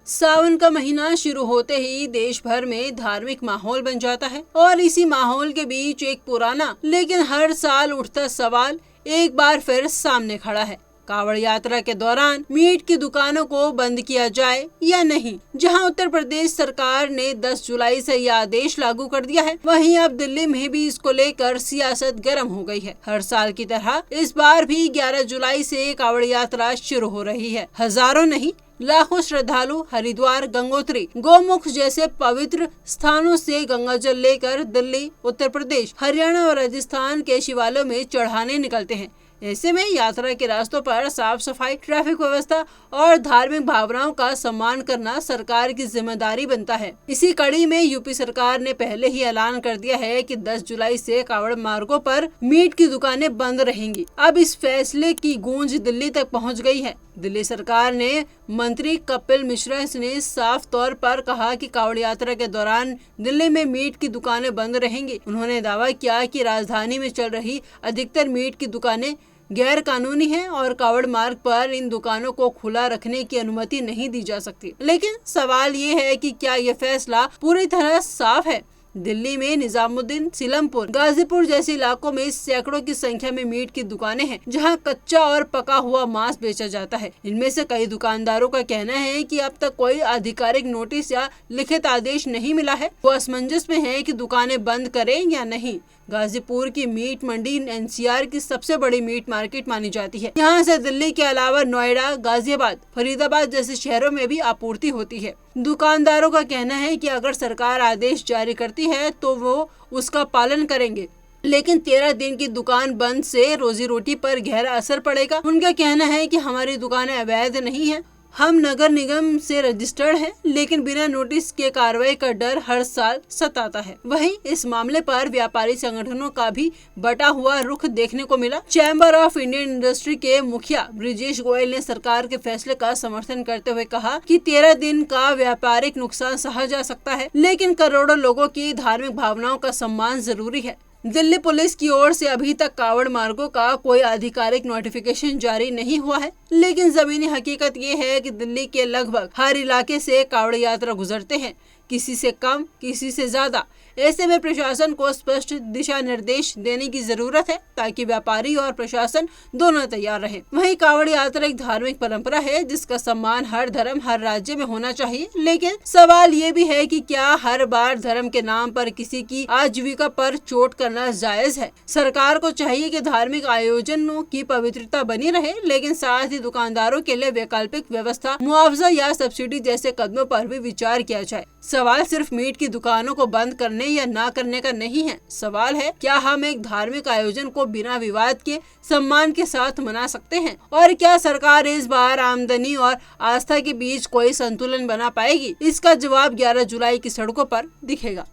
सावन का महीना शुरू होते ही देश भर में धार्मिक माहौल बन जाता है और इसी माहौल के बीच एक पुराना लेकिन हर साल उठता सवाल एक बार फिर सामने खड़ा है। कावड़ यात्रा के दौरान मीट की दुकानों को बंद किया जाए या नहीं। जहां उत्तर प्रदेश सरकार ने 10 जुलाई से यह आदेश लागू कर दिया है, वहीं अब दिल्ली में भी इसको लेकर सियासत गर्म हो गई है। हर साल की तरह इस बार भी 11 जुलाई से कावड़ यात्रा शुरू हो रही है। हजारों नहीं लाखों श्रद्धालु हरिद्वार, गंगोत्री, गोमुख जैसे पवित्र स्थानों से गंगा जल लेकर दिल्ली, उत्तर प्रदेश, हरियाणा और राजस्थान के शिवालयों में चढ़ाने निकलते हैं। ऐसे में यात्रा के रास्तों पर साफ सफाई, ट्रैफिक व्यवस्था और धार्मिक भावनाओं का सम्मान करना सरकार की जिम्मेदारी बनता है। इसी कड़ी में यूपी सरकार ने पहले ही ऐलान कर दिया है कि 10 जुलाई से कावड़ मार्गों पर मीट की दुकानें बंद रहेंगी। अब इस फैसले की गूंज दिल्ली तक पहुंच गई है। दिल्ली सरकार ने मंत्री कपिल मिश्रा ने साफ तौर पर कहा कि कावड़ यात्रा के दौरान दिल्ली में मीट की दुकानें बंद रहेंगी। उन्होंने दावा किया कि राजधानी में चल रही अधिकतर मीट की दुकानें गैर कानूनी है और कावड़ मार्ग पर इन दुकानों को खुला रखने की अनुमति नहीं दी जा सकती। लेकिन सवाल ये है कि क्या यह फैसला पूरी तरह साफ है? दिल्ली में निजामुद्दीन, सीलमपुर, गाजीपुर जैसे इलाकों में सैकड़ों की संख्या में मीट की दुकानें हैं, जहां कच्चा और पका हुआ मांस बेचा जाता है। इनमें से कई दुकानदारों का कहना है कि अब तक कोई आधिकारिक नोटिस या लिखित आदेश नहीं मिला है। वो असमंजस में है कि दुकानें बंद करें या नहीं। गाजीपुर की मीट मंडी एनसीआर की सबसे बड़ी मीट मार्केट मानी जाती है। यहाँ से दिल्ली के अलावा नोएडा, गाजियाबाद, फरीदाबाद जैसे शहरों में भी आपूर्ति होती है। दुकानदारों का कहना है कि अगर सरकार आदेश जारी करती है तो वो उसका पालन करेंगे, लेकिन 13 दिन की दुकान बंद से रोजी रोटी पर गहरा असर पड़ेगा। उनका कहना है कि हमारी दुकानें अवैध नहीं है, हम नगर निगम से रजिस्टर्ड हैं, लेकिन बिना नोटिस के कार्रवाई का डर हर साल सताता है। वहीं इस मामले पर व्यापारी संगठनों का भी बटा हुआ रुख देखने को मिला। चैम्बर ऑफ इंडियन इंडस्ट्री के मुखिया ब्रिजेश गोयल ने सरकार के फैसले का समर्थन करते हुए कहा कि 13 दिन का व्यापारिक नुकसान सहा जा सकता है, लेकिन करोड़ों लोगों की धार्मिक भावनाओं का सम्मान जरूरी है। दिल्ली पुलिस की ओर से अभी तक कावड़ मार्गों का कोई आधिकारिक नोटिफिकेशन जारी नहीं हुआ है, लेकिन जमीनी हकीकत ये है कि दिल्ली के लगभग हर इलाके से कावड़ यात्रा गुजरते हैं, किसी से कम, किसी से ज्यादा। ऐसे में प्रशासन को स्पष्ट दिशा निर्देश देने की जरूरत है ताकि व्यापारी और प्रशासन दोनों तैयार रहे। वहीं कावड़ यात्रा एक धार्मिक परंपरा है जिसका सम्मान हर धर्म, हर राज्य में होना चाहिए, लेकिन सवाल ये भी है कि क्या हर बार धर्म के नाम पर किसी की आजीविका पर चोट करना जायज है? सरकार को चाहिए कि धार्मिक आयोजनों की पवित्रता बनी रहे, लेकिन साथ ही दुकानदारों के लिए वैकल्पिक व्यवस्था, मुआवजा या सब्सिडी जैसे कदमों पर भी विचार किया जाए। सवाल सिर्फ मीट की दुकानों को बंद करने या ना करने का नहीं है। सवाल है, क्या हम एक धार्मिक आयोजन को बिना विवाद के सम्मान के साथ मना सकते हैं? और क्या सरकार इस बार आमदनी और आस्था के बीच कोई संतुलन बना पाएगी? इसका जवाब 11 जुलाई की सड़कों पर दिखेगा।